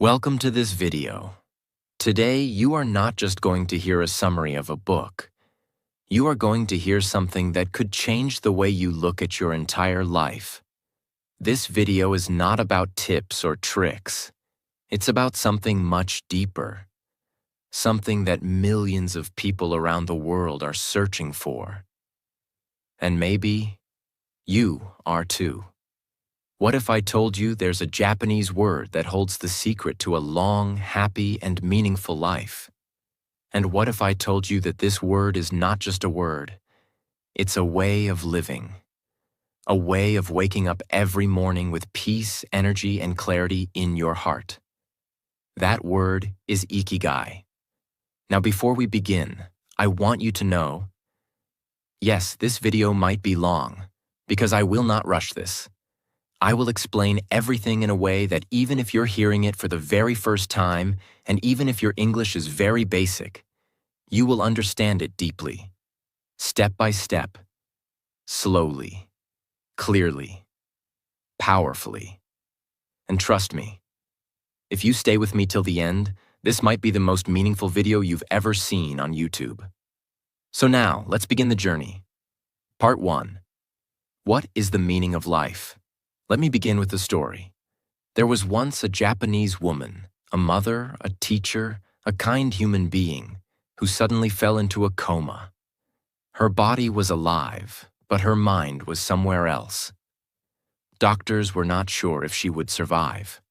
Welcome to this video. Today, you are not just going to hear a summary of a book. You are going to hear something that could change the way you look at your entire life. This video is not about tips or tricks. It's about something much deeper. Something that millions of people around the world are searching for. And maybe you are too. What if I told you there's a Japanese word that holds the secret to a long, happy, and meaningful life? And what if I told you that this word is not just a word, it's a way of living, a way of waking up every morning with peace, energy, and clarity in your heart? That word is Ikigai. Now, before we begin, I want you to know, yes, this video might be long, because I will not rush this. I will explain everything in a way that even if you're hearing it for the very first time, and even if your English is very basic, you will understand it deeply, step by step, slowly, clearly, powerfully. And trust me, if you stay with me till the end, this might be the most meaningful video you've ever seen on YouTube. So now, let's begin the journey. Part 1. What is the meaning of life? Let me begin with the story. There was once a Japanese woman, a mother, a teacher, a kind human being, who suddenly fell into a coma. Her body was alive, but her mind was somewhere else. Doctors were not sure if she would survive.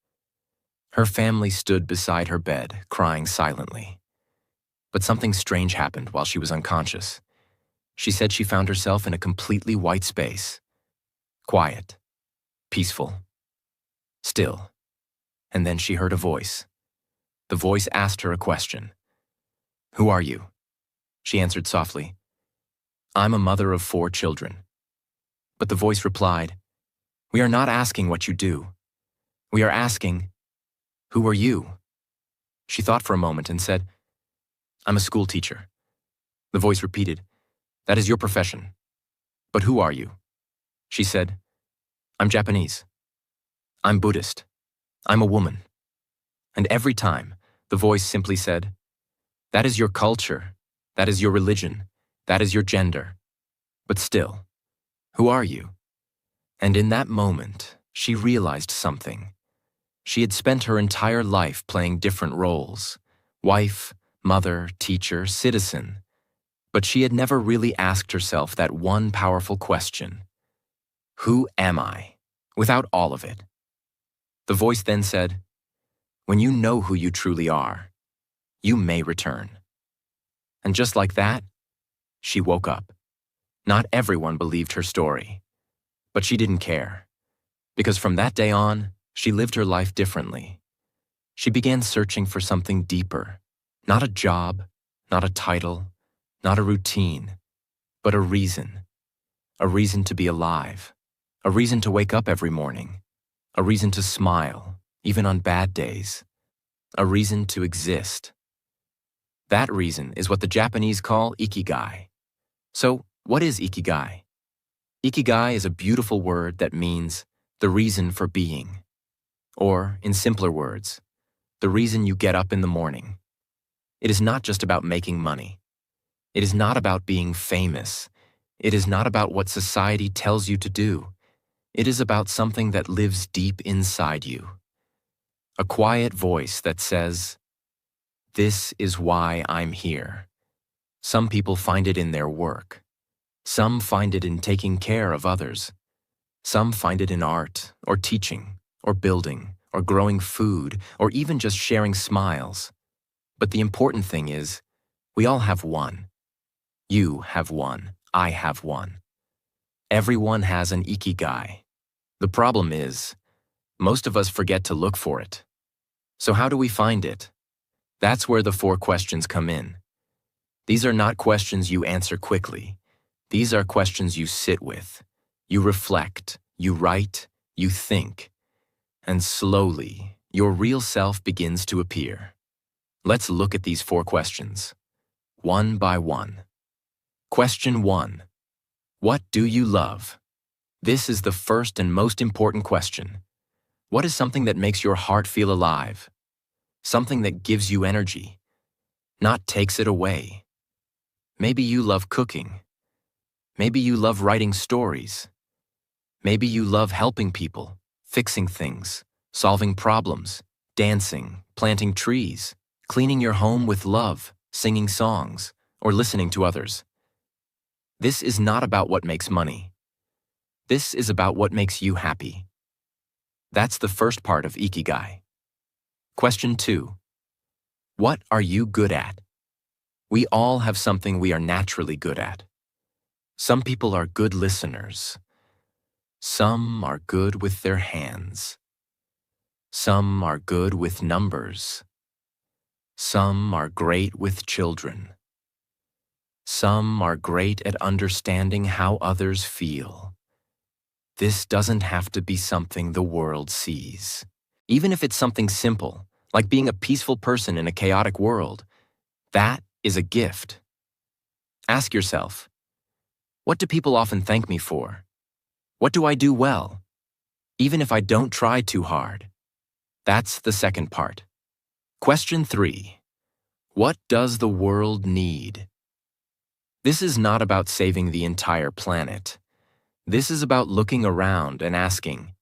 Her family stood beside her bed, crying silently. But something strange happened while she was unconscious. She said she found herself in a completely white space. Quiet. Peaceful. Still. And then she heard a voice. The voice asked her a question. "Who are you?" She answered softly, "I'm a mother of 4 children." But the voice replied, "We are not asking what you do. We are asking, who are you?" She thought for a moment and said, "I'm a school teacher." The voice repeated, "That is your profession. But who are you?" She said, "I'm Japanese. I'm Buddhist. I'm a woman." And every time, the voice simply said, "That is your culture. That is your religion. That is your gender. But still, who are you?" And in that moment, she realized something. She had spent her entire life playing different roles: wife, mother, teacher, citizen. But she had never really asked herself that one powerful question. Who am I, without all of it? The voice then said, "When you know who you truly are, you may return." And just like that, she woke up. Not everyone believed her story, but she didn't care, because from that day on, she lived her life differently. She began searching for something deeper, not a job, not a title, not a routine, but a reason to be alive. A reason to wake up every morning. A reason to smile, even on bad days. A reason to exist. That reason is what the Japanese call Ikigai. So, what is Ikigai? Ikigai is a beautiful word that means the reason for being. Or, in simpler words, the reason you get up in the morning. It is not just about making money. It is not about being famous. It is not about what society tells you to do. It is about something that lives deep inside you. A quiet voice that says, "This is why I'm here." Some people find it in their work. Some find it in taking care of others. Some find it in art, or teaching, or building, or growing food, or even just sharing smiles. But the important thing is, we all have one. You have one. I have one. Everyone has an Ikigai. The problem is, most of us forget to look for it. So how do we find it? That's where the 4 questions come in. These are not questions you answer quickly. These are questions you sit with. You reflect, you write, you think. And slowly, your real self begins to appear. Let's look at these 4 questions, one by one. Question 1. What do you love? This is the first and most important question. What is something that makes your heart feel alive? something that gives you energy, not takes it away. Maybe you love cooking. Maybe you love writing stories. Maybe you love helping people, fixing things, solving problems, dancing, planting trees, cleaning your home with love, singing songs, or listening to others. This is not about what makes money. This is about what makes you happy. That's the first part of Ikigai. Question 2. What are you good at? We all have something we are naturally good at. Some people are good listeners. Some are good with their hands. Some are good with numbers. Some are great with children. Some are great at understanding how others feel. This doesn't have to be something the world sees. Even if it's something simple, like being a peaceful person in a chaotic world, that is a gift. Ask yourself, what do people often thank me for? What do I do well? Even if I don't try too hard. That's the second part. Question 3. What does the world need? This is not about saving the entire planet. This is about looking around and asking,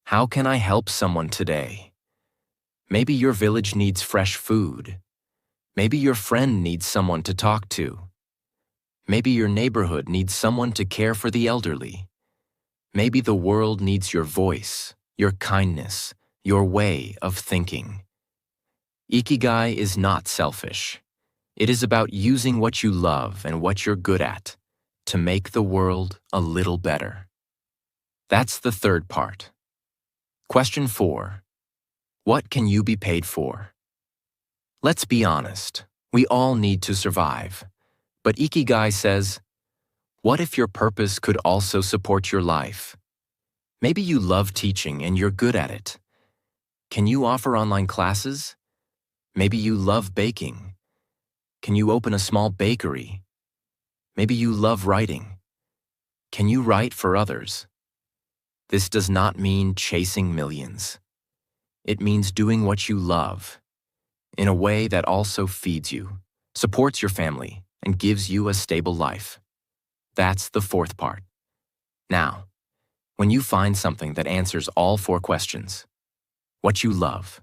how can I help someone today? Maybe your village needs fresh food. Maybe your friend needs someone to talk to. Maybe your neighborhood needs someone to care for the elderly. Maybe the world needs your voice, your kindness, your way of thinking. Ikigai is not selfish. It is about using what you love and what you're good at to make the world a little better. That's the third part. Question 4. What can you be paid for? Let's be honest. We all need to survive. But Ikigai says, what if your purpose could also support your life? Maybe you love teaching and you're good at it. Can you offer online classes? Maybe you love baking. Can you open a small bakery? Maybe you love writing. Can you write for others? This does not mean chasing millions. It means doing what you love in a way that also feeds you, supports your family, and gives you a stable life. That's the fourth part. Now, when you find something that answers all 4 questions, what you love,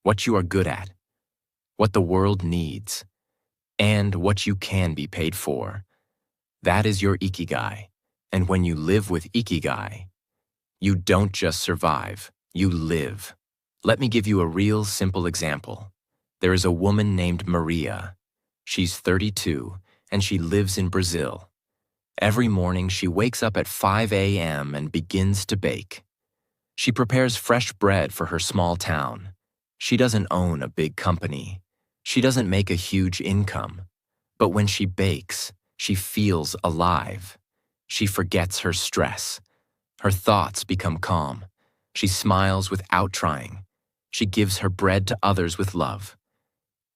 what you are good at, what the world needs, and what you can be paid for, that is your Ikigai. And when you live with Ikigai, you don't just survive, you live. Let me give you a real simple example. There is a woman named Maria. She's 32, and she lives in Brazil. Every morning, she wakes up at 5 a.m. and begins to bake. She prepares fresh bread for her small town. She doesn't own a big company. She doesn't make a huge income. But when she bakes, she feels alive. She forgets her stress. Her thoughts become calm. She smiles without trying. She gives her bread to others with love.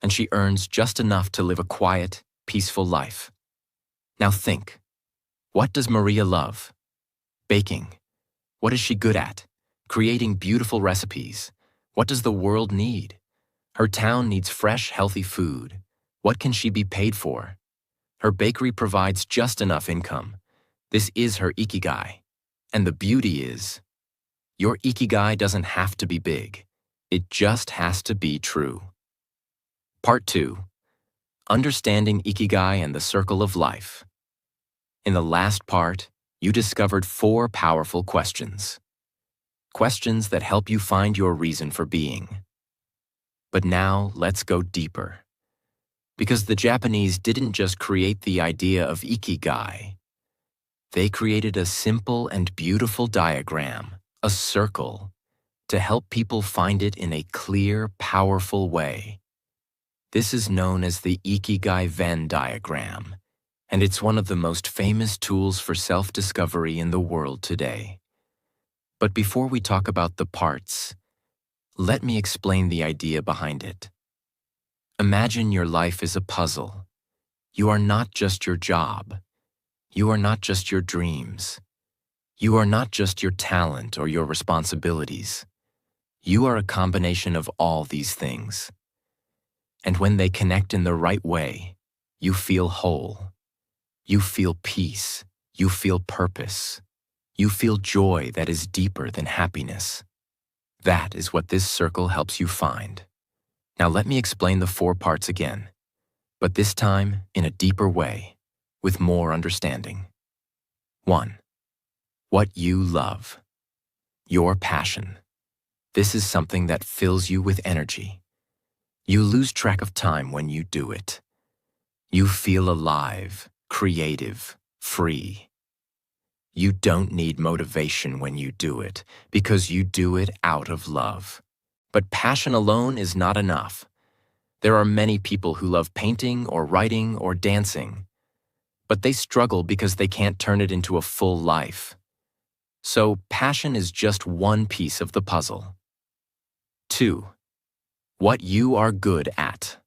And she earns just enough to live a quiet, peaceful life. Now think, what does Maria love? Baking. What is she good at? Creating beautiful recipes. What does the world need? Her town needs fresh, healthy food. What can she be paid for? Her bakery provides just enough income. This is her Ikigai. And the beauty is, your Ikigai doesn't have to be big. It just has to be true. Part 2. Understanding Ikigai and the Circle of Life. In the last part, you discovered 4 powerful questions. Questions that help you find your reason for being. But now, let's go deeper. Because the Japanese didn't just create the idea of Ikigai. They created a simple and beautiful diagram, a circle, to help people find it in a clear, powerful way. This is known as the Ikigai Venn diagram, and it's one of the most famous tools for self-discovery in the world today. But before we talk about the parts, let me explain the idea behind it. Imagine your life is a puzzle. You are not just your job. You are not just your dreams. You are not just your talent or your responsibilities. You are a combination of all these things. And when they connect in the right way, you feel whole. You feel peace. You feel purpose. You feel joy that is deeper than happiness. That is what this circle helps you find. Now let me explain the 4 parts again, but this time in a deeper way, with more understanding. 1. What you love. Your passion. This is something that fills you with energy. You lose track of time when you do it. You feel alive, creative, free. You don't need motivation when you do it, because you do it out of love. But passion alone is not enough. There are many people who love painting or writing or dancing, but they struggle because they can't turn it into a full life. So passion is just one piece of the puzzle. 2. What you are good at.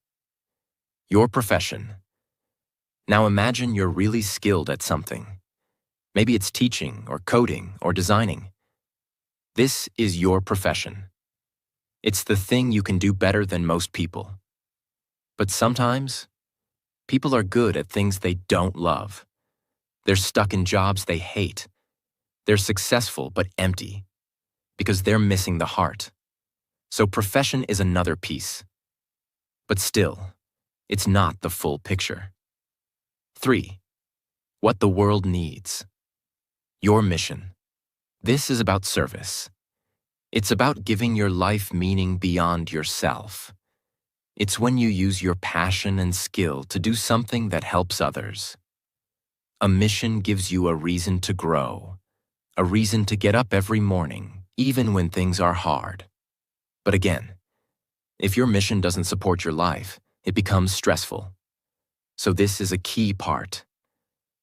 Your profession. Now imagine you're really skilled at something. Maybe it's teaching or coding or designing. This is your profession. It's the thing you can do better than most people. But sometimes, people are good at things they don't love. They're stuck in jobs they hate. They're successful but empty, because they're missing the heart. So profession is another piece. But still, it's not the full picture. 3. What the world needs. Your mission. This is about service. It's about giving your life meaning beyond yourself. It's when you use your passion and skill to do something that helps others. A mission gives you a reason to grow, a reason to get up every morning, even when things are hard. But again, if your mission doesn't support your life, it becomes stressful. So this is a key part.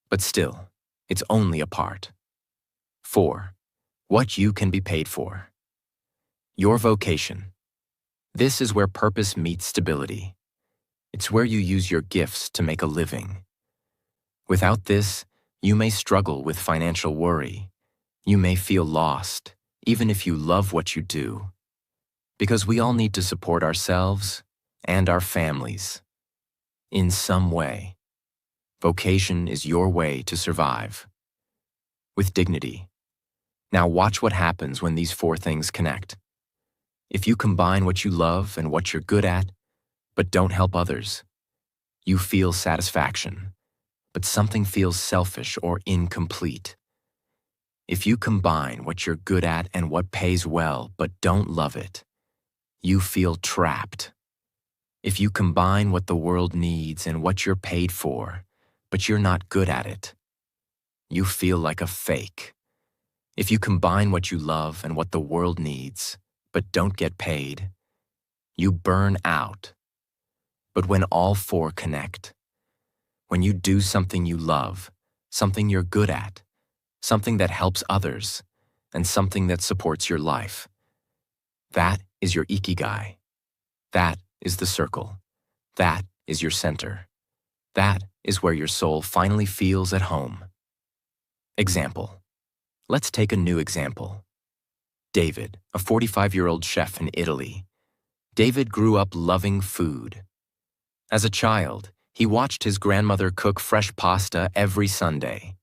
But still, it's only a part. 4. What you can be paid for. Your vocation. This is where purpose meets stability. It's where you use your gifts to make a living. Without this, you may struggle with financial worry. You may feel lost, even if you love what you do. Because we all need to support ourselves and our families. In some way. Vocation is your way to survive. With dignity. Now watch what happens when these 4 things connect. If you combine what you love and what you're good at, but don't help others, you feel satisfaction, but something feels selfish or incomplete. If you combine what you're good at and what pays well, but don't love it, you feel trapped. If you combine what the world needs and what you're paid for, but you're not good at it, you feel like a fake. If you combine what you love and what the world needs, but don't get paid, you burn out. But when all 4 connect, when you do something you love, something you're good at, something that helps others, and something that supports your life, that is your ikigai. That is the circle. That is your center. That is where your soul finally feels at home. Example. Let's take a new example. David, a 45-year-old chef in Italy. David grew up loving food. As a child, he watched his grandmother cook fresh pasta every Sunday.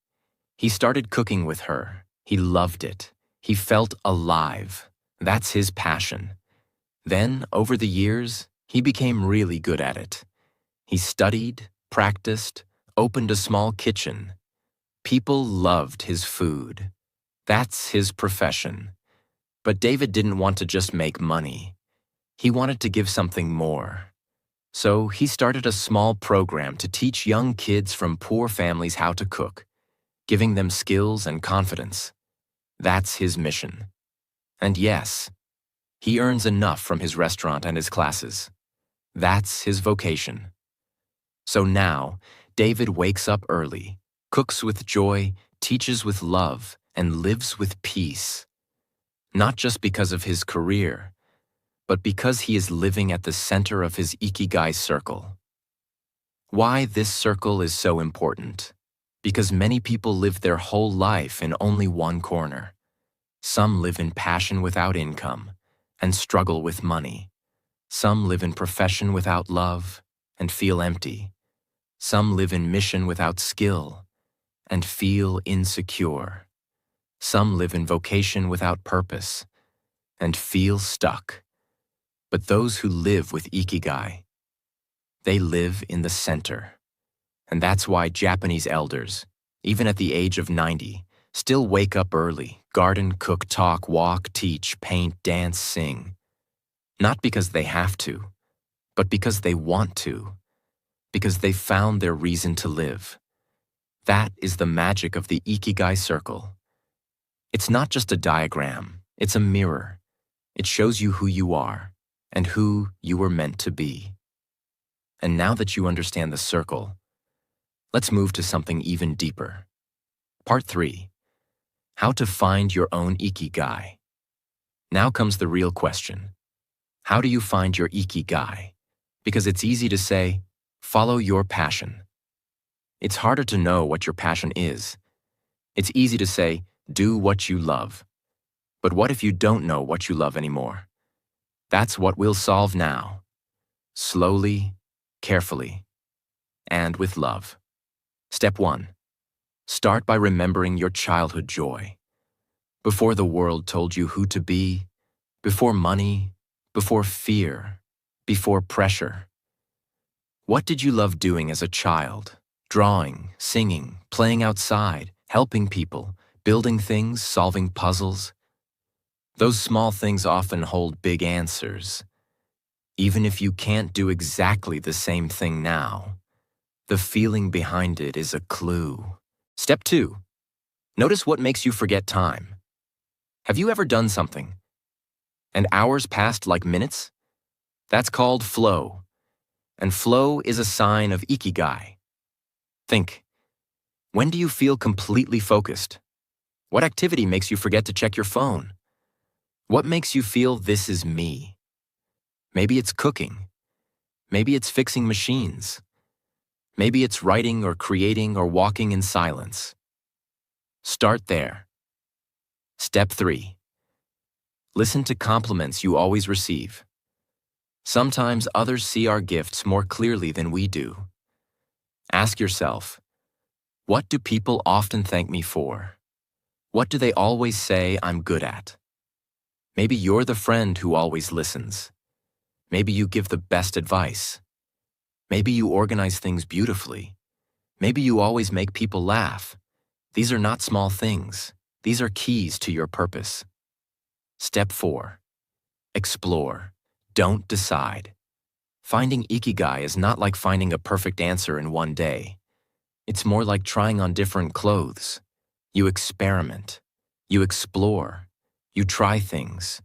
He started cooking with her. He loved it. He felt alive. That's his passion. Then, over the years, he became really good at it. He studied, practiced, opened a small kitchen. People loved his food. That's his profession. But David didn't want to just make money. He wanted to give something more. So he started a small program to teach young kids from poor families how to cook, giving them skills and confidence. That's his mission. And yes, he earns enough from his restaurant and his classes. That's his vocation. So now, David wakes up early, cooks with joy, teaches with love, and lives with peace. Not just because of his career, but because he is living at the center of his ikigai circle. Why this circle is so important? Because many people live their whole life in only one corner. Some live in passion without income. and struggle with money. Some live in profession without love and feel empty. Some live in mission without skill and feel insecure. Some live in vocation without purpose and feel stuck. But those who live with Ikigai, they live in the center. And that's why Japanese elders, even at the age of 90, still wake up early, garden, cook, talk, walk, teach, paint, dance, sing. Not because they have to, but because they want to, because they found their reason to live. That is the magic of the Ikigai circle. It's not just a diagram, it's a mirror. It shows you who you are and who you were meant to be. And now that you understand the circle, let's move to something even deeper. Part 3. How to find your own Ikigai. Now comes the real question. How do you find your Ikigai? Because it's easy to say, follow your passion. It's harder to know what your passion is. It's easy to say, do what you love. But what if you don't know what you love anymore? That's what we'll solve now. Slowly, carefully, and with love. Step 1. Start by remembering your childhood joy. Before the world told you who to be, before money, before fear, before pressure. What did you love doing as a child? Drawing, singing, playing outside, helping people, building things, solving puzzles. Those small things often hold big answers. Even if you can't do exactly the same thing now, the feeling behind it is a clue. Step 2. Notice what makes you forget time. Have you ever done something and hours passed like minutes? That's called flow. And flow is a sign of Ikigai. Think, when do you feel completely focused? What activity makes you forget to check your phone? What makes you feel this is me? Maybe it's cooking. Maybe it's fixing machines. Maybe it's writing or creating or walking in silence. Start there. Step 3. Listen to compliments you always receive. Sometimes others see our gifts more clearly than we do. Ask yourself, what do people often thank me for? What do they always say I'm good at? Maybe you're the friend who always listens. Maybe you give the best advice. Maybe you organize things beautifully. Maybe you always make people laugh. These are not small things. These are keys to your purpose. Step 4. Explore. Don't decide. Finding Ikigai is not like finding a perfect answer in one day. It's more like trying on different clothes. You experiment. You explore. You try things.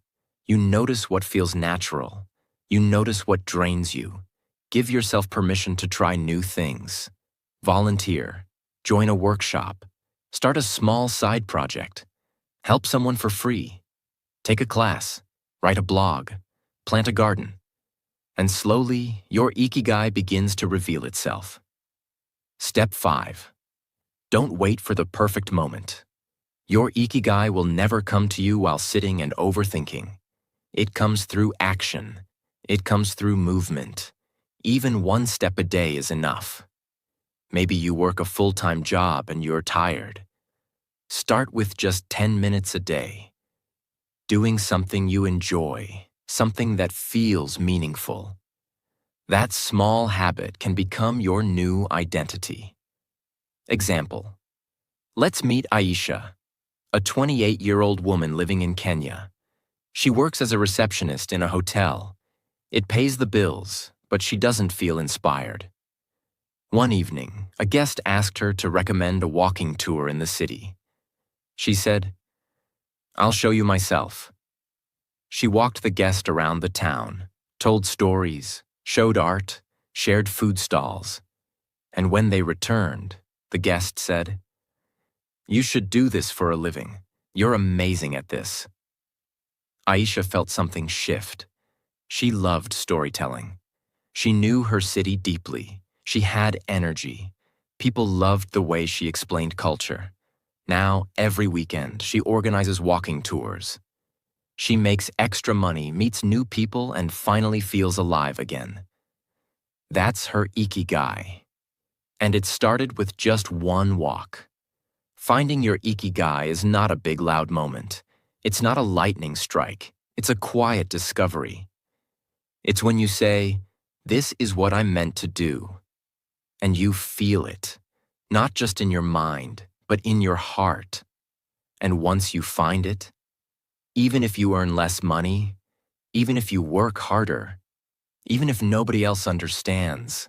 You notice what feels natural. You notice what drains you. Give yourself permission to try new things. Volunteer. Join a workshop. Start a small side project. Help someone for free. Take a class. Write a blog. Plant a garden. And slowly, your Ikigai begins to reveal itself. Step 5. Don't wait for the perfect moment. Your Ikigai will never come to you while sitting and overthinking. It comes through action. It comes through movement. Even one step a day is enough. Maybe you work a full-time job and you're tired. Start with just 10 minutes a day. Doing something you enjoy, something that feels meaningful. That small habit can become your new identity. Example. Let's meet Aisha, a 28-year-old woman living in Kenya. She works as a receptionist in a hotel. It pays the bills, but she doesn't feel inspired. One evening, a guest asked her to recommend a walking tour in the city. She said, "I'll show you myself." She walked the guest around the town, told stories, showed art, shared food stalls. And when they returned, the guest said, "You should do this for a living. You're amazing at this." Aisha felt something shift. She loved storytelling. She knew her city deeply. She had energy. People loved the way she explained culture. Now, every weekend, she organizes walking tours. She makes extra money, meets new people, and finally feels alive again. That's her ikigai. And it started with just one walk. Finding your ikigai is not a big loud moment. It's not a lightning strike. It's a quiet discovery. It's when you say, "This is what I'm meant to do." And you feel it, not just in your mind, but in your heart. And once you find it, even if you earn less money, even if you work harder, even if nobody else understands,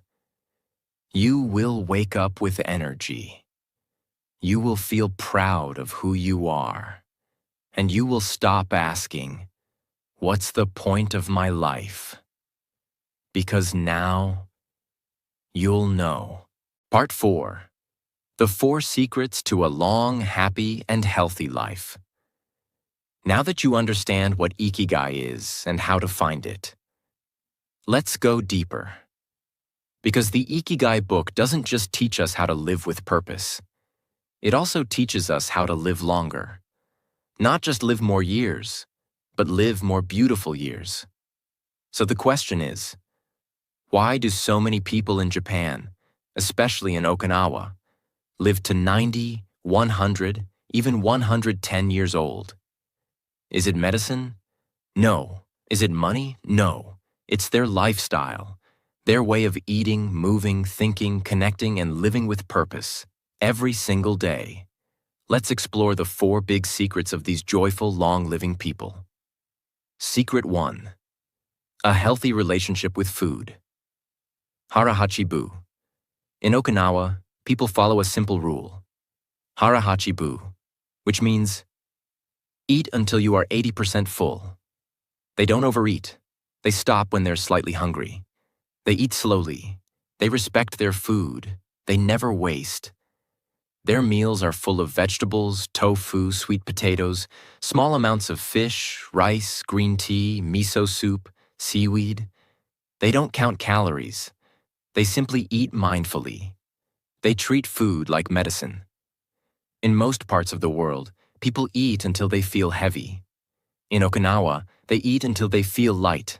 you will wake up with energy. You will feel proud of who you are. And you will stop asking, "What's the point of my life?" Because now, you'll know. Part 4. The 4 Secrets to a Long, Happy, and Healthy Life. Now that you understand what ikigai is and how to find it, let's go deeper. Because the Ikigai book doesn't just teach us how to live with purpose. It also teaches us how to live longer. Not just live more years, but live more beautiful years. So the question is, why do so many people in Japan, especially in Okinawa, live to 90, 100, even 110 years old? Is it medicine? No. Is it money? No. It's their lifestyle, their way of eating, moving, thinking, connecting, and living with purpose every single day. Let's explore the 4 big secrets of these joyful, long-living people. Secret 1. A healthy relationship with food. Harahachi-bu. In Okinawa, people follow a simple rule. Harahachi-bu, which means eat until you are 80% full. They don't overeat. They stop when they're slightly hungry. They eat slowly. They respect their food. They never waste. Their meals are full of vegetables, tofu, sweet potatoes, small amounts of fish, rice, green tea, miso soup, seaweed. They don't count calories. They simply eat mindfully. They treat food like medicine. In most parts of the world, people eat until they feel heavy. In Okinawa, they eat until they feel light.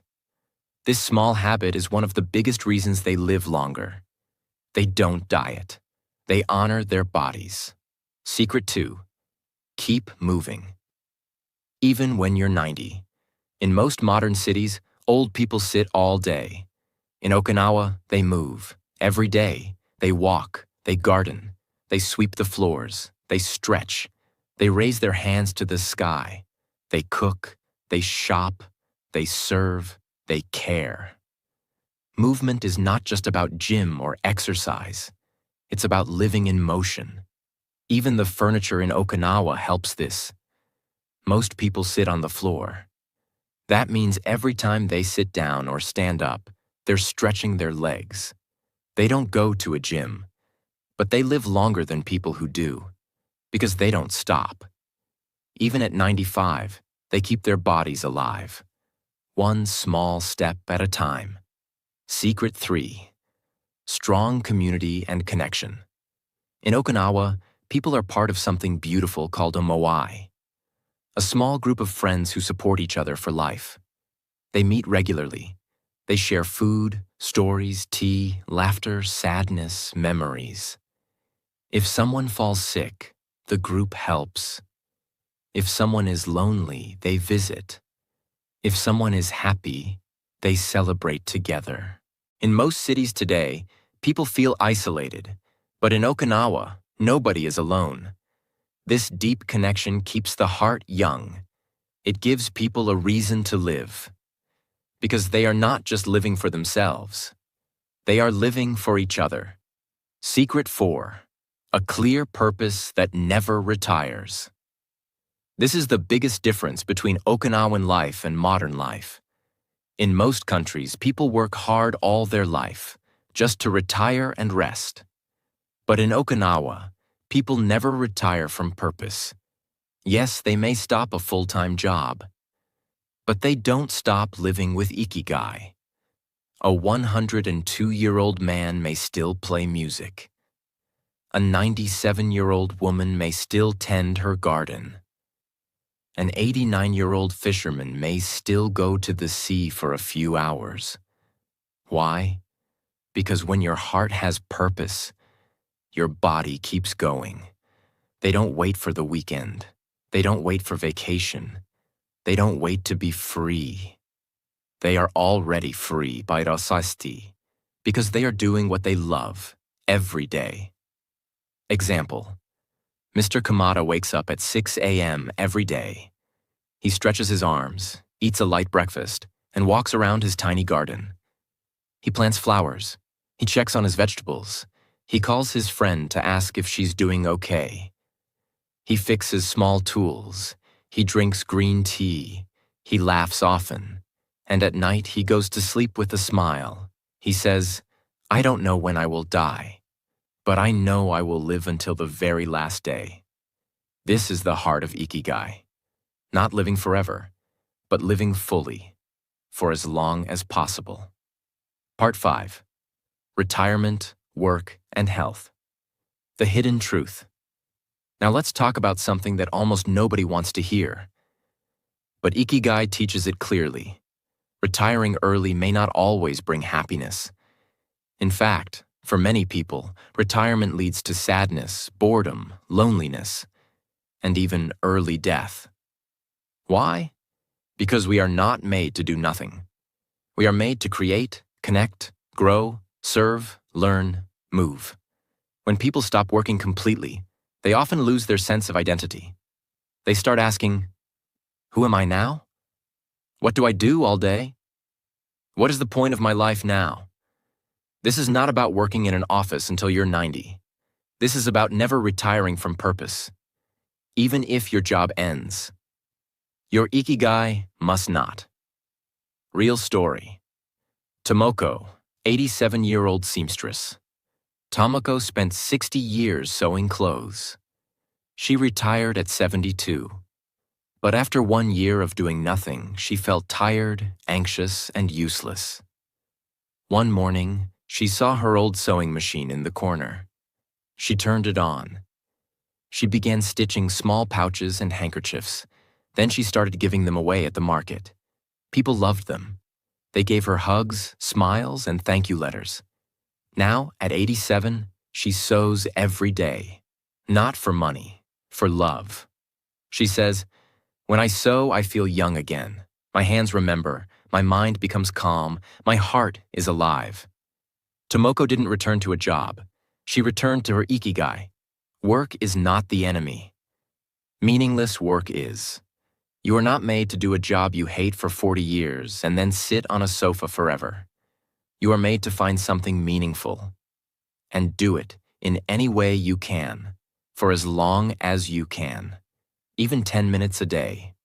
This small habit is one of the biggest reasons they live longer. They don't diet. They honor their bodies. Secret 2. Keep moving. Even when you're 90. In most modern cities, old people sit all day. In Okinawa, they move. Every day, they walk, they garden, they sweep the floors, they stretch, they raise their hands to the sky, they cook, they shop, they serve, they care. Movement is not just about gym or exercise. It's about living in motion. Even the furniture in Okinawa helps this. Most people sit on the floor. That means every time they sit down or stand up, they're stretching their legs. They don't go to a gym, but they live longer than people who do, because they don't stop. Even at 95, they keep their bodies alive. One small step at a time. Secret 3. Strong community and connection. In Okinawa, people are part of something beautiful called a moai, a small group of friends who support each other for life. They meet regularly. They share food, stories, tea, laughter, sadness, memories. If someone falls sick, the group helps. If someone is lonely, they visit. If someone is happy, they celebrate together. In most cities today, people feel isolated, but in Okinawa, nobody is alone. This deep connection keeps the heart young. It gives people a reason to live. Because they are not just living for themselves. They are living for each other. Secret 4. A clear purpose that never retires. This is the biggest difference between Okinawan life and modern life. In most countries, people work hard all their life, just to retire and rest. But in Okinawa, people never retire from purpose. Yes, they may stop a full-time job, but they don't stop living with ikigai. A 102-year-old man may still play music. A 97-year-old woman may still tend her garden. An 89-year-old fisherman may still go to the sea for a few hours. Why? Because when your heart has purpose, your body keeps going. They don't wait for the weekend. They don't wait for vacation. They don't wait to be free. They are already free by Rasasti, because they are doing what they love every day. Example: Mr. Kamada wakes up at 6 a.m. every day. He stretches his arms, eats a light breakfast, and walks around his tiny garden. He plants flowers. He checks on his vegetables. He calls his friend to ask if she's doing okay. He fixes small tools. He drinks green tea. He laughs often. And at night he goes to sleep with a smile. He says, "I don't know when I will die, but I know I will live until the very last day." This is the heart of Ikigai. Not living forever, but living fully, for as long as possible. Part 5. Retirement, Work, and Health. The hidden truth. Now let's talk about something that almost nobody wants to hear. But Ikigai teaches it clearly. Retiring early may not always bring happiness. In fact, for many people, retirement leads to sadness, boredom, loneliness, and even early death. Why? Because we are not made to do nothing. We are made to create, connect, grow, serve, learn, move. When people stop working completely, they often lose their sense of identity. They start asking, "Who am I now? What do I do all day? What is the point of my life now?" This is not about working in an office until you're 90. This is about never retiring from purpose. Even if your job ends, your Ikigai must not. Real story. Tomoko, 87-year-old seamstress. Tomoko spent 60 years sewing clothes. She retired at 72. But after 1 year of doing nothing, she felt tired, anxious, and useless. One morning, she saw her old sewing machine in the corner. She turned it on. She began stitching small pouches and handkerchiefs. Then she started giving them away at the market. People loved them. They gave her hugs, smiles, and thank you letters. Now, at 87, she sews every day. Not for money, for love. She says, "When I sew, I feel young again. My hands remember, my mind becomes calm, my heart is alive." Tomoko didn't return to a job. She returned to her Ikigai. Work is not the enemy. Meaningless work is. You are not made to do a job you hate for 40 years and then sit on a sofa forever. You are made to find something meaningful. And do it in any way you can, for as long as you can. Even 10 minutes a day.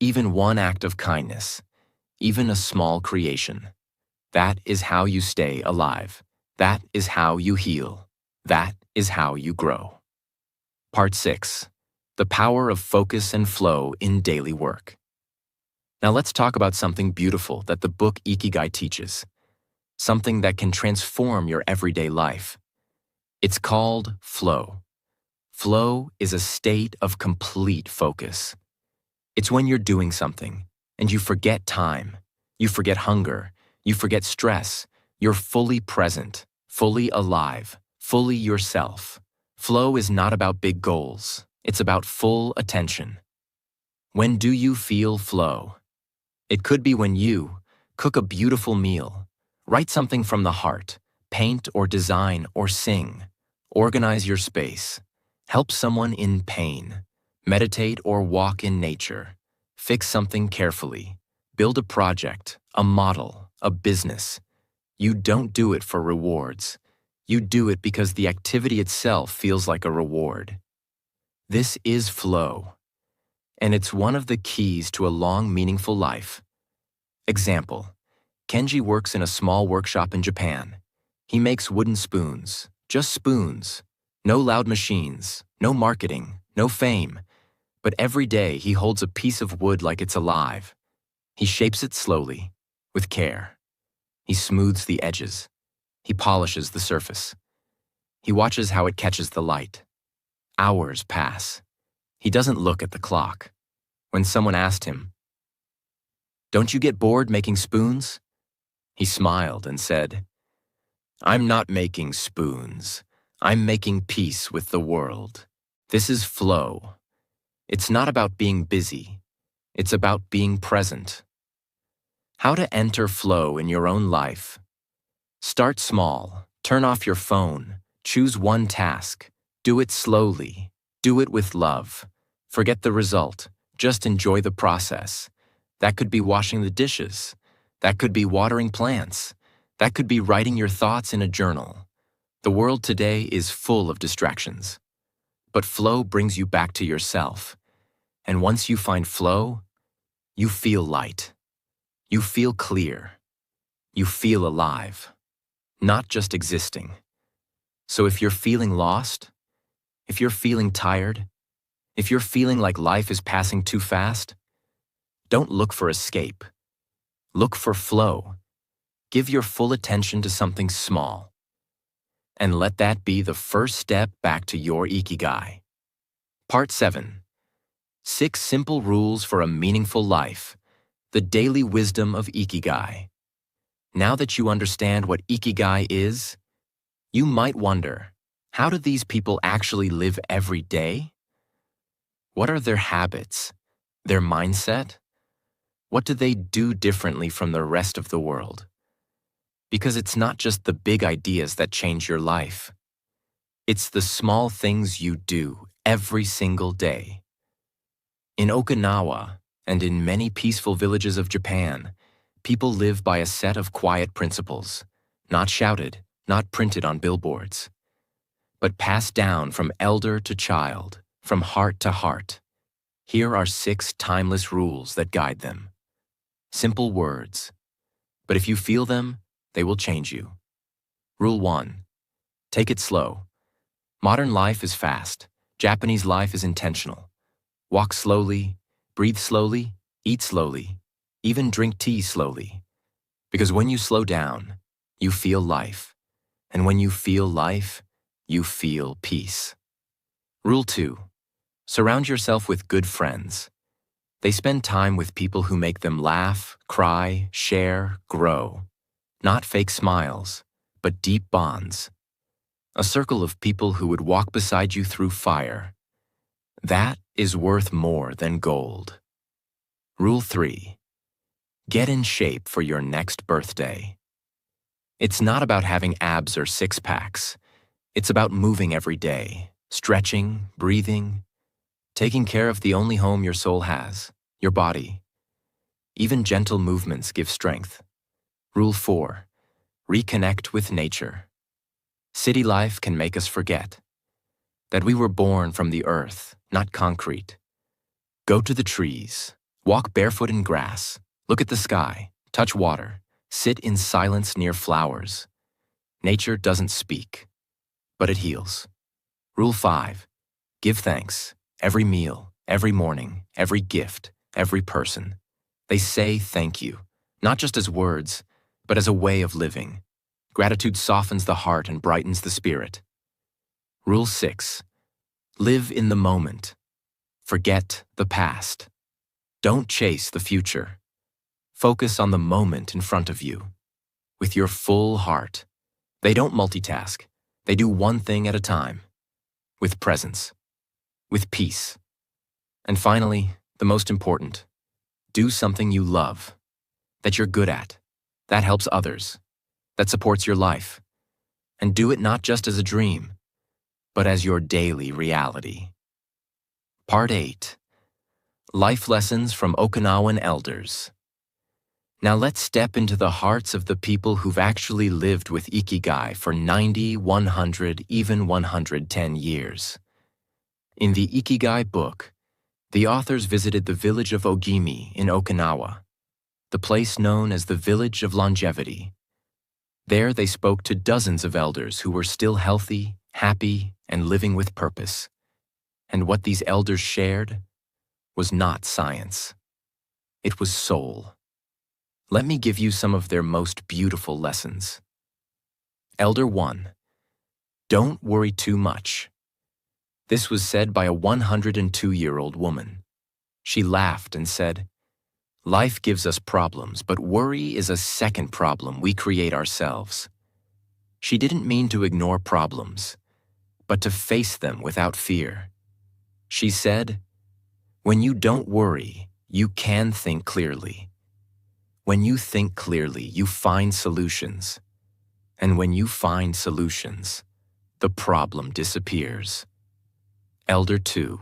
Even one act of kindness. Even a small creation. That is how you stay alive. That is how you heal. That is how you grow. Part 6. The power of focus and flow in daily work. Now let's talk about something beautiful that the book Ikigai teaches. Something that can transform your everyday life. It's called flow. Flow is a state of complete focus. It's when you're doing something and you forget time, you forget hunger, you forget stress, you're fully present, fully alive, fully yourself. Flow is not about big goals. It's about full attention. When do you feel flow? It could be when you cook a beautiful meal, write something from the heart, paint or design or sing, organize your space, help someone in pain, meditate or walk in nature, fix something carefully, build a project, a model, a business. You don't do it for rewards. You do it because the activity itself feels like a reward. This is flow, and it's one of the keys to a long, meaningful life. Example: Kenji works in a small workshop in Japan. He makes wooden spoons, just spoons. No loud machines, no marketing, no fame. But every day he holds a piece of wood like it's alive. He shapes it slowly, with care. He smooths the edges. He polishes the surface. He watches how it catches the light. Hours pass. He doesn't look at the clock. When someone asked him, "Don't you get bored making spoons?" he smiled and said, "I'm not making spoons. I'm making peace with the world. This is flow. It's not about being busy. It's about being present." How to enter flow in your own life. Start small. Turn off your phone. Choose one task. Do it slowly. Do it with love. Forget the result. Just enjoy the process. That could be washing the dishes. That could be watering plants. That could be writing your thoughts in a journal. The world today is full of distractions. But flow brings you back to yourself. And once you find flow, you feel light. You feel clear. You feel alive. Not just existing. So if you're feeling lost, if you're feeling tired, if you're feeling like life is passing too fast, don't look for escape. Look for flow. Give your full attention to something small. And let that be the first step back to your Ikigai. Part 7. 6 Simple Rules for a Meaningful Life. The Daily Wisdom of Ikigai. Now that you understand what Ikigai is, you might wonder, how do these people actually live every day? What are their habits? Their mindset? What do they do differently from the rest of the world? Because it's not just the big ideas that change your life. It's the small things you do every single day. In Okinawa and in many peaceful villages of Japan, people live by a set of quiet principles, not shouted, not printed on billboards, but passed down from elder to child, from heart to heart. Here are 6 timeless rules that guide them. Simple words, but if you feel them, they will change you. Rule 1. Take it slow. Modern life is fast. Japanese life is intentional. Walk slowly, breathe slowly, eat slowly, even drink tea slowly. Because when you slow down, you feel life. And when you feel life, you feel peace. Rule 2. Surround yourself with good friends. They spend time with people who make them laugh, cry, share, grow. Not fake smiles, but deep bonds. A circle of people who would walk beside you through fire. That is worth more than gold. Rule 3. Get in shape for your next birthday. It's not about having abs or six-packs. It's about moving every day, stretching, breathing, taking care of the only home your soul has, your body. Even gentle movements give strength. Rule 4. Reconnect with nature. City life can make us forget that we were born from the earth, not concrete. Go to the trees, walk barefoot in grass, look at the sky, touch water, sit in silence near flowers. Nature doesn't speak, but it heals. Rule 5. Give thanks. Every meal, every morning, every gift, every person. They say thank you, not just as words, but as a way of living. Gratitude softens the heart and brightens the spirit. Rule 6. Live in the moment. Forget the past. Don't chase the future. Focus on the moment in front of you. With your full heart. They don't multitask. They do one thing at a time. With presence. With peace. And finally, the most important, do something you love, that you're good at, that helps others, that supports your life. And do it not just as a dream, but as your daily reality. Part 8. Life Lessons from Okinawan Elders. Now let's step into the hearts of the people who've actually lived with Ikigai for 90, 100, even 110 years. In the Ikigai book, the authors visited the village of Ogimi in Okinawa, the place known as the Village of Longevity. There they spoke to dozens of elders who were still healthy, happy, and living with purpose. And what these elders shared was not science. It was soul. Let me give you some of their most beautiful lessons. Elder 1. Don't worry too much. This was said by a 102-year-old woman. She laughed and said, "Life gives us problems, but worry is a second problem we create ourselves." She didn't mean to ignore problems, but to face them without fear. She said, "When you don't worry, you can think clearly. When you think clearly, you find solutions. And when you find solutions, the problem disappears." Elder 2.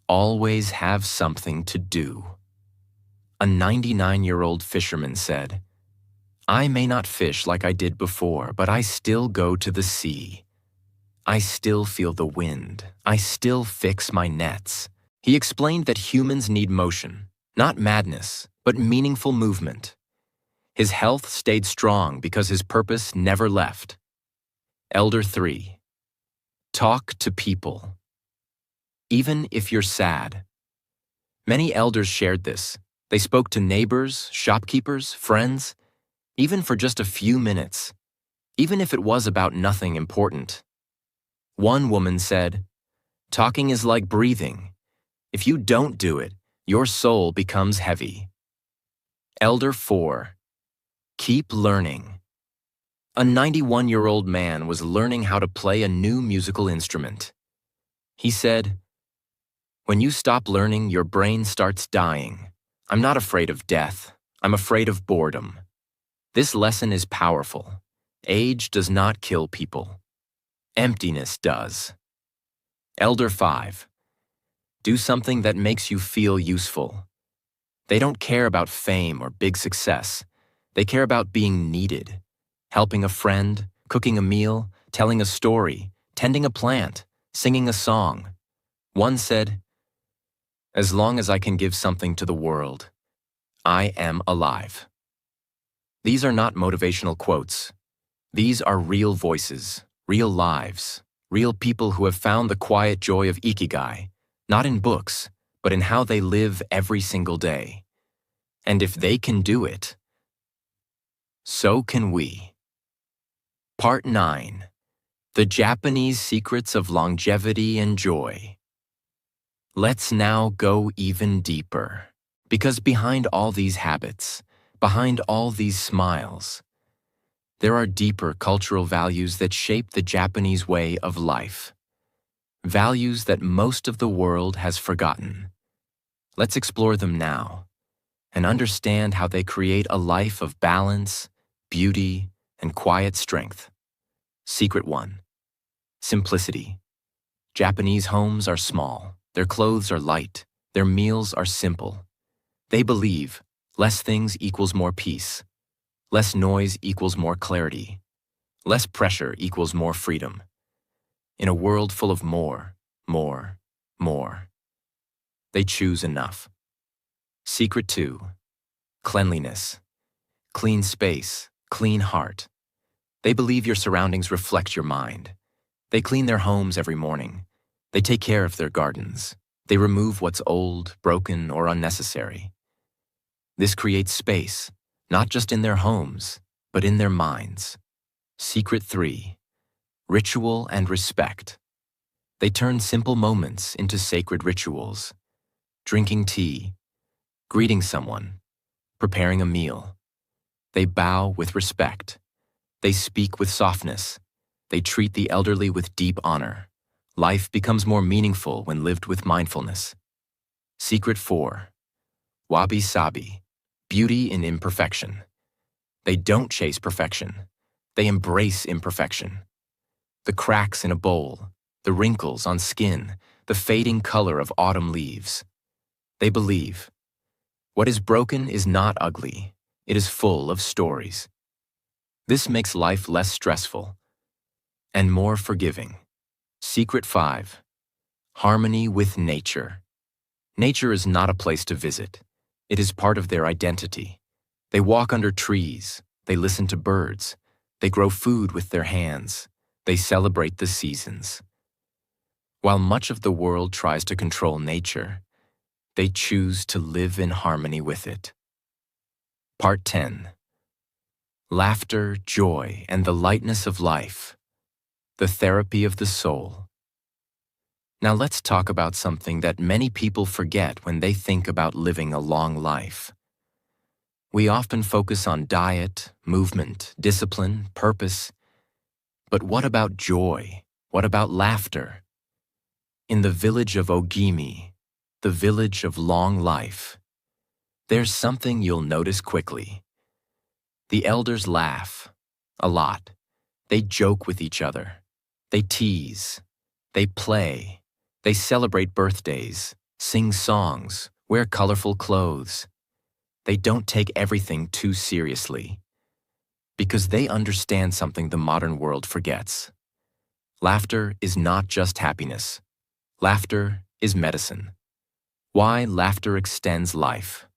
Always have something to do. A 99-year-old fisherman said, "I may not fish like I did before, but I still go to the sea. I still feel the wind. I still fix my nets." He explained that humans need motion, not madness, but meaningful movement. His health stayed strong because his purpose never left. Elder 3. Talk to people. Even if you're sad. Many elders shared this. They spoke to neighbors, shopkeepers, friends, even for just a few minutes, even if it was about nothing important. One woman said, "Talking is like breathing. If you don't do it, your soul becomes heavy." Elder 4. Keep learning. A 91-year-old man was learning how to play a new musical instrument. He said, "When you stop learning, your brain starts dying. I'm not afraid of death. I'm afraid of boredom." This lesson is powerful. Age does not kill people. Emptiness does. Elder 5. Do something that makes you feel useful. They don't care about fame or big success. They care about being needed. Helping a friend, cooking a meal, telling a story, tending a plant, singing a song. One said, "As long as I can give something to the world, I am alive." These are not motivational quotes. These are real voices, real lives, real people who have found the quiet joy of Ikigai, not in books, but in how they live every single day. And if they can do it, so can we. Part 9. The Japanese Secrets of Longevity and Joy. Let's now go even deeper, because behind all these habits, behind all these smiles, there are deeper cultural values that shape the Japanese way of life. Values that most of the world has forgotten. Let's explore them now and understand how they create a life of balance, beauty, and quiet strength. Secret 1. Simplicity. Japanese homes are small. Their clothes are light. Their meals are simple. They believe less things equals more peace. Less noise equals more clarity. Less pressure equals more freedom. In a world full of more, they choose enough. Secret 2. Cleanliness. Clean space, clean heart. They believe your surroundings reflect your mind. They clean their homes every morning. They take care of their gardens. They remove what's old, broken, or unnecessary. This creates space, not just in their homes, but in their minds. Secret 3. Ritual and respect. They turn simple moments into sacred rituals. Drinking tea, greeting someone, preparing a meal. They bow with respect. They speak with softness. They treat the elderly with deep honor. Life becomes more meaningful when lived with mindfulness. Secret 4. Wabi-sabi. Beauty in imperfection. They don't chase perfection. They embrace imperfection. The cracks in a bowl, the wrinkles on skin, the fading color of autumn leaves. They believe what is broken is not ugly. It is full of stories. This makes life less stressful and more forgiving. Secret 5. Harmony with nature. Nature is not a place to visit. It is part of their identity. They walk under trees. They listen to birds. They grow food with their hands. They celebrate the seasons. While much of the world tries to control nature, they choose to live in harmony with it. Part 10. Laughter, joy, and the lightness of life. The therapy of the soul. Now let's talk about something that many people forget when they think about living a long life. We often focus on diet, movement, discipline, purpose. But what about joy? What about laughter? In the village of Ogimi, the village of long life, there's something you'll notice quickly. The elders laugh a lot. They joke with each other. They tease. They play. They celebrate birthdays, sing songs, wear colorful clothes. They don't take everything too seriously because they understand something the modern world forgets. Laughter is not just happiness. Laughter is medicine. Why laughter extends life.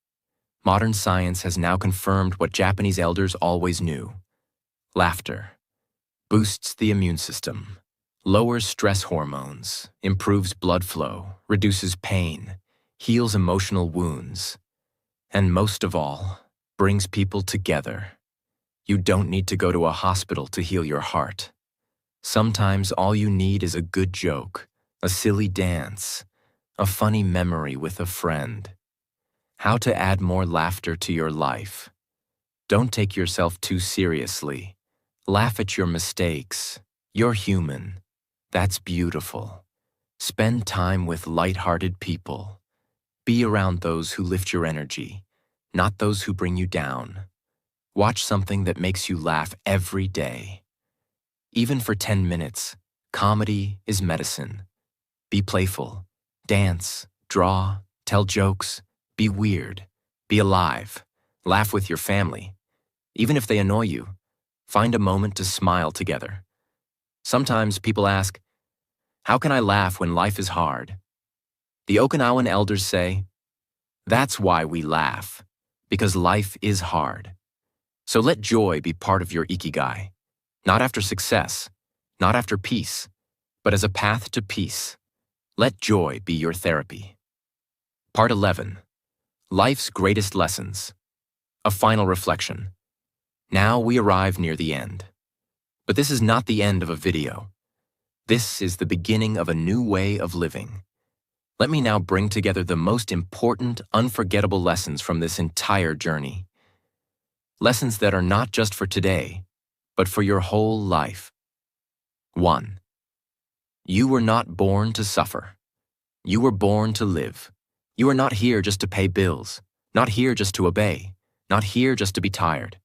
Modern science has now confirmed what Japanese elders always knew. Laughter boosts the immune system, lowers stress hormones, improves blood flow, reduces pain, heals emotional wounds, and most of all, brings people together. You don't need to go to a hospital to heal your heart. Sometimes all you need is a good joke, a silly dance, a funny memory with a friend. How to add more laughter to your life. Don't take yourself too seriously. Laugh at your mistakes. You're human. That's beautiful. Spend time with light-hearted people. Be around those who lift your energy, not those who bring you down. Watch something that makes you laugh every day. Even for 10 minutes, comedy is medicine. Be playful. Dance, draw, tell jokes. Be weird. Be alive. Laugh with your family. Even if they annoy you, find a moment to smile together. Sometimes people ask, how can I laugh when life is hard? The Okinawan elders say, that's why we laugh, because life is hard. So let joy be part of your ikigai, not after success, not after peace, but as a path to peace. Let joy be your therapy. Part 11. Life's Greatest Lessons. A final reflection. Now we arrive near the end. But this is not the end of a video. This is the beginning of a new way of living. Let me now bring together the most important, unforgettable lessons from this entire journey. Lessons that are not just for today, but for your whole life. 1. You were not born to suffer. You were born to live. You are not here just to pay bills, not here just to obey, not here just to be tired.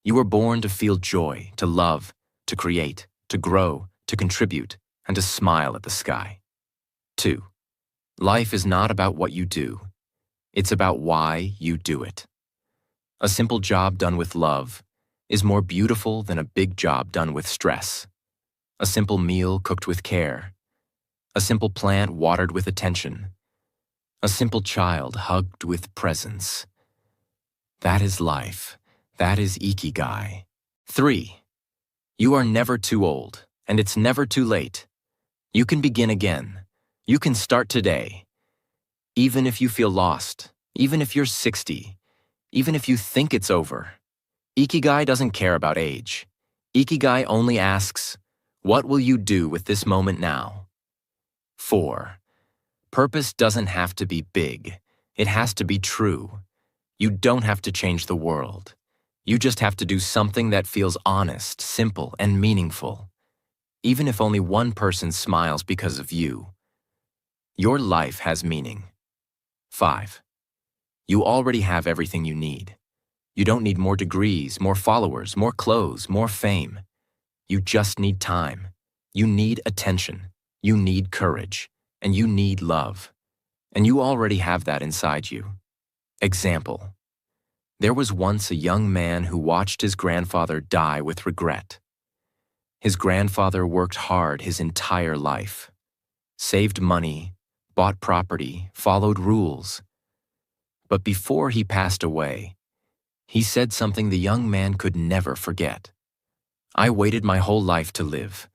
You were born to feel joy, to love, to create, to grow, to contribute, and to smile at the sky. 2. Life is not about what you do. It's about why you do it. A simple job done with love is more beautiful than a big job done with stress. A simple meal cooked with care. A simple plant watered with attention. A simple child hugged with presence. That is life. That is ikigai. 3. You are never too old, and it's never too late. You can begin again. You can start today. Even if you feel lost, even if you're 60, even if you think it's over. Ikigai doesn't care about age. Ikigai only asks, what will you do with this moment now? 4. Purpose doesn't have to be big. It has to be true. You don't have to change the world. You just have to do something that feels honest, simple, and meaningful. Even if only one person smiles because of you. Your life has meaning. 5. You already have everything you need. You don't need more degrees, more followers, more clothes, more fame. You just need time. You need attention. You need courage. And you need love. And you already have that inside you. Example. There was once a young man who watched his grandfather die with regret. His grandfather worked hard his entire life. Saved money, bought property, followed rules. But before he passed away, he said something the young man could never forget. I waited my whole life to live,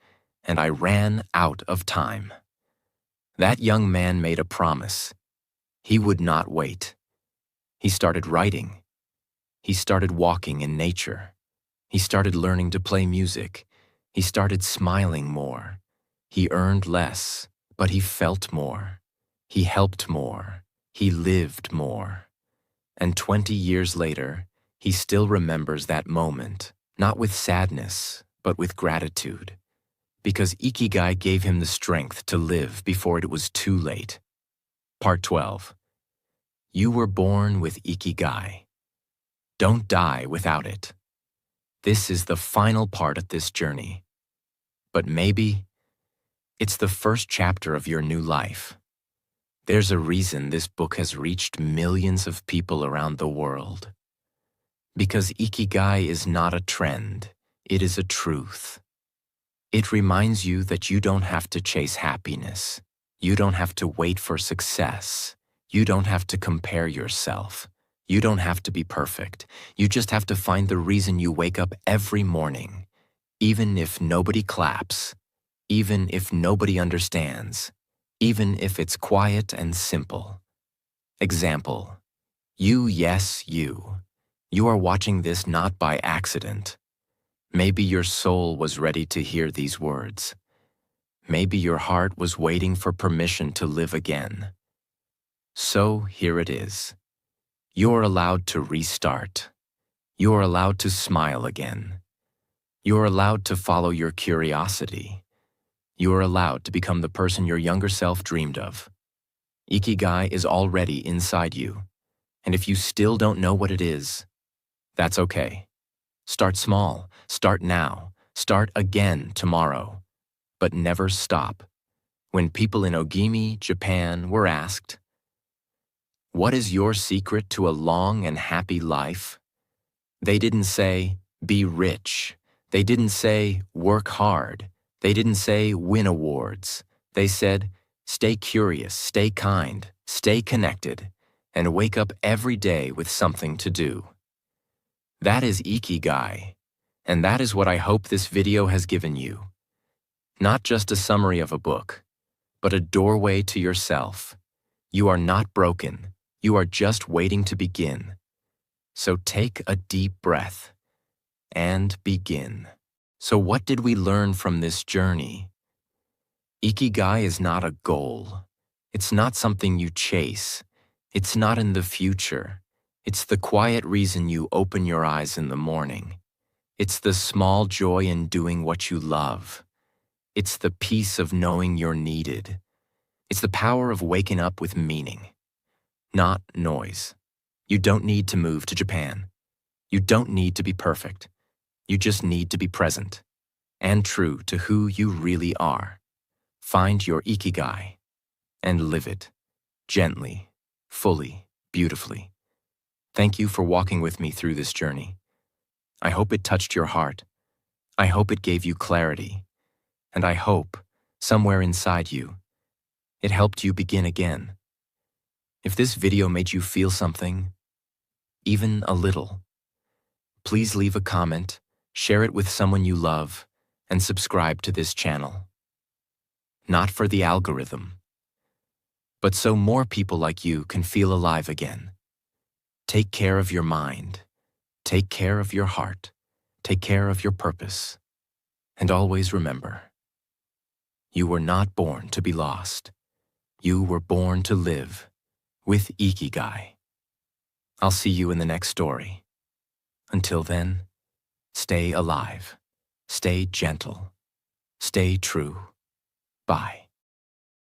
and I ran out of time. That young man made a promise. He would not wait. He started writing. He started walking in nature. He started learning to play music. He started smiling more. He earned less, But he felt more. He helped more. He lived more. And 20 years later, he still remembers that moment, not with sadness, but with gratitude. Because Ikigai gave him the strength to live before it was too late. Part 12. You were born with Ikigai. Don't die without it. This is the final part of this journey. But maybe it's the first chapter of your new life. There's a reason this book has reached millions of people around the world. Because Ikigai is not a trend, it is a truth. It reminds you that you don't have to chase happiness. You don't have to wait for success. You don't have to compare yourself. You don't have to be perfect. You just have to find the reason you wake up every morning, even if nobody claps, even if nobody understands, even if it's quiet and simple. Example, yes, you. You are watching this not by accident. Maybe your soul was ready to hear these words. Maybe your heart was waiting for permission to live again. So here it is. You're allowed to restart. You're allowed to smile again. You're allowed to follow your curiosity. You're allowed to become the person your younger self dreamed of. Ikigai is already inside you. And if you still don't know what it is, that's okay. Start small, start now, start again tomorrow. But never stop. When people in Ogimi, Japan were asked, "What is your secret to a long and happy life?" They didn't say, "Be rich." They didn't say, "Work hard." They didn't say, "Win awards." They said, "Stay curious, stay kind, stay connected, and wake up every day with something to do." That is Ikigai, and that is what I hope this video has given you. Not just a summary of a book, but a doorway to yourself. You are not broken. You are just waiting to begin. So take a deep breath and begin. So what did we learn from this journey? Ikigai is not a goal. It's not something you chase. It's not in the future. It's the quiet reason you open your eyes in the morning. It's the small joy in doing what you love. It's the peace of knowing you're needed. It's the power of waking up with meaning, not noise. You don't need to move to Japan. You don't need to be perfect. You just need to be present and true to who you really are. Find your Ikigai and live it gently, fully, beautifully. Thank you for walking with me through this journey. I hope it touched your heart. I hope it gave you clarity. And I hope, somewhere inside you, it helped you begin again. If this video made you feel something, even a little, please leave a comment, share it with someone you love, and subscribe to this channel. Not for the algorithm, but so more people like you can feel alive again. Take care of your mind. Take care of your heart. Take care of your purpose. And always remember, you were not born to be lost. You were born to live with Ikigai. I'll see you in the next story. Until then, stay alive, stay gentle, stay true. Bye.